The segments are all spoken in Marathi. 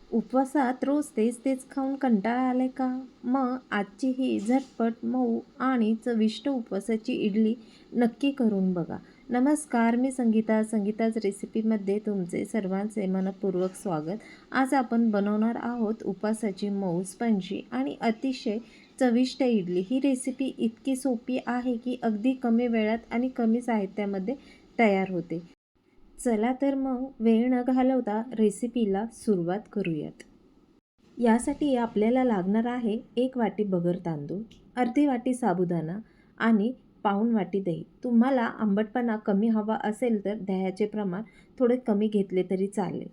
उपवासात रोज तेच तेच खाऊन कंटाळा आलाय का? मग आजची ही झटपट, मऊ आणि चविष्ट उपवासाची इडली नक्की करून बघा. नमस्कार, मी संगीता. संगीताच रेसिपीमध्ये तुमचे सर्वांचे मनपूर्वक स्वागत. आज आपण बनवणार आहोत उपवासाची मऊ, स्पंजी आणि अतिशय चविष्ट इडली. ही रेसिपी इतकी सोपी आहे की अगदी कमी वेळात आणि कमी साहित्यामध्ये तयार होते. चला तर मग वेळ न घालवता रेसिपीला सुरुवात करूयात. यासाठी आपल्याला लागणार आहे 1 वाटी बगर तांदूळ, अर्धी वाटी साबुदाणा आणि पाऊण वाटी दही. तुम्हाला आंबटपणा कमी हवा असेल तर दह्याचे प्रमाण थोडे कमी घेतले तरी चालेल.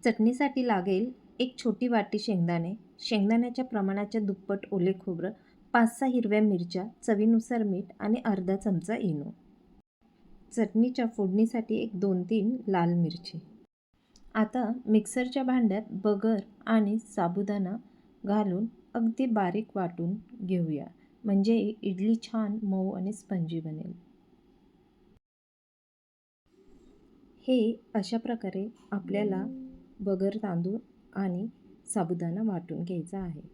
चटणीसाठी लागेल 1 छोटी वाटी शेंगदाणे, शेंगदाण्याच्या प्रमाणाच्या दुप्पट ओले खोबरं, 5-6 हिरव्या मिरच्या, चवीनुसार मीठ आणि अर्धा चमचा इनो. चटणीच्या फोडणीसाठी 1-2-3 लाल मिरची. आता मिक्सरच्या भांड्यात बगर आणि साबुदाणा घालून अगदी बारीक वाटून घेऊया, म्हणजे इडली छान मऊ आणि स्पंजी बनेल. हे अशा प्रकारे आपल्याला बगर तांदूळ आणि साबुदाणा वाटून घ्यायचा आहे.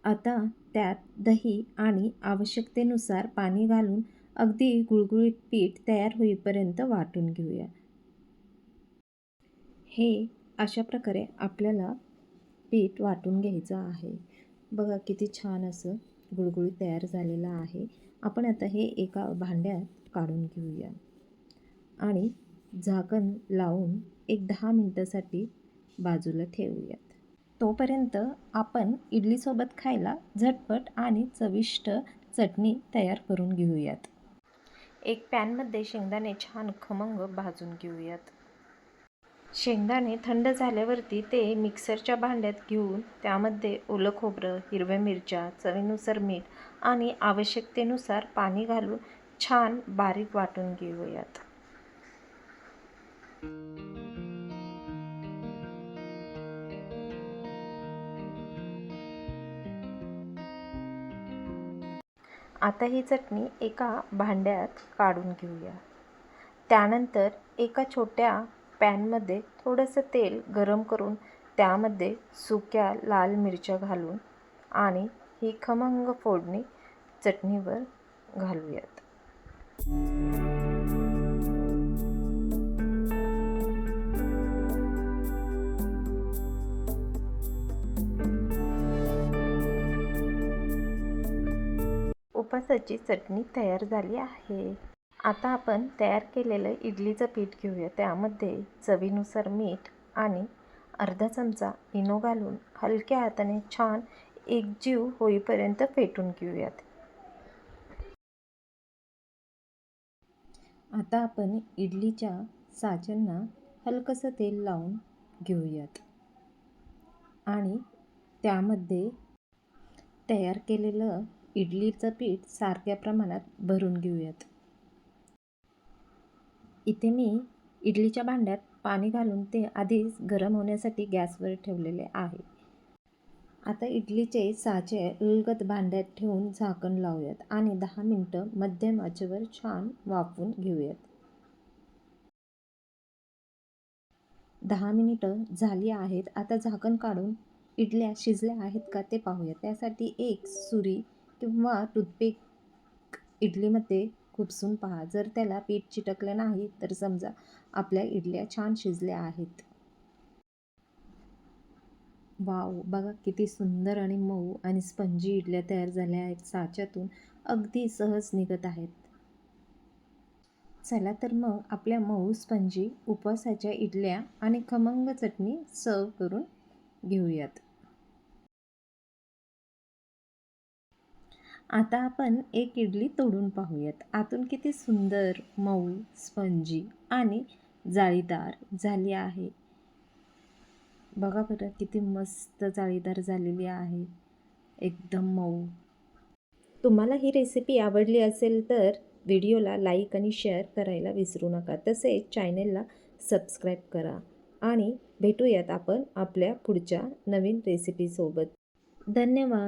आता त्यात दही आणि आवश्यकतेनुसार पाणी घालून अगदी गुळगुळीत पीठ तयार होईपर्यंत वाटून घेऊया. हे अशा प्रकारे आपल्याला पीठ वाटून घ्यायचं आहे. बघा किती छान असं गुळगुळीत तयार झालेलं आहे. आपण आता हे एका भांड्यात काढून घेऊया आणि झाकण लावून 10 मिनिटासाठी बाजूला ठेवूयात. तोपर्यंत आपण इडलीसोबत खायला झटपट आणि चविष्ट चटणी तयार करून घेऊयात. एक पॅनमध्ये शेंगदाणे छान खमंग भाजून घेऊयात. शेंगदाणे थंड झाल्यावरती ते मिक्सरच्या भांड्यात घेऊन त्यामध्ये ओलं खोबरं, हिरव्या मिरच्या, चवीनुसार मीठ आणि आवश्यकतेनुसार पाणी घालून छान बारीक वाटून घेऊयात. आता ही चटणी एका भांड्यात काढून घेऊया. त्यानंतर एका छोट्या पॅनमध्ये थोडंसं तेल गरम करून त्यामध्ये सुक्या लाल मिरच्या घालून आणि ही खमंग फोडणी चटणीवर घालूयात. उपवासाची चटणी तयार झाली आहे. आता आपण तयार केलेलं इडलीचं पीठ घेऊया. त्यामध्ये चवीनुसार मीठ आणि अर्धा चमचा इनो घालून हलक्या हाताने छान एकजीव होईपर्यंत फेटून घेऊयात. आता आपण इडलीच्या साच्यांना हलकंसं तेल लावून घेऊयात आणि त्यामध्ये तयार केलेलं इडलीचं पीठ सारख्या प्रमाणात भरून घेऊयात. इथे मी इडलीच्या भांड्यात पाणी घालून ते आधीच गरम होण्यासाठी गॅसवर ठेवलेले आहे. आता इडलीचे साचे उलगत भांड्यात ठेवून झाकण लावूयात आणि 10 मिनिटं मध्यम आचेवर छान वाफवून घेऊयात. 10 मिनिटं झाली आहेत. आता झाकण काढून इडल्या शिजल्या आहेत का ते पाहूया. त्यासाठी एक सुरी किंवा टूथपिक इडलीमध्ये खुपसून पहा. जर त्याला पीठ चिटकलं नाही तर समजा आपल्या इडल्या छान शिजल्या आहेत. वाव, बघा किती सुंदर आणि मऊ आणि स्पंजी इडल्या तयार झाल्या आहेत. साच्यातून अगदी सहज निघत आहेत. चला तर मग आपल्या मऊ स्पंजी उपवासाच्या इडल्या आणि खमंग चटणी सर्व करून घेऊयात. आता आपण एक इडली तोडून पाहूयात. आतून किती सुंदर, मऊ, स्पंजी आणि जाळीदार झाली आहे. बघा बरं किती मस्त जाळीदार झालेली आहे, एकदम मऊ. तुम्हाला ही रेसिपी आवडली असेल तर व्हिडिओला लाईक आणि शेअर करायला विसरू नका. तसेच चॅनेलला सबस्क्राईब करा आणि भेटूयात आपण आपल्या पुढच्या नवीन रेसिपीसोबत. धन्यवाद.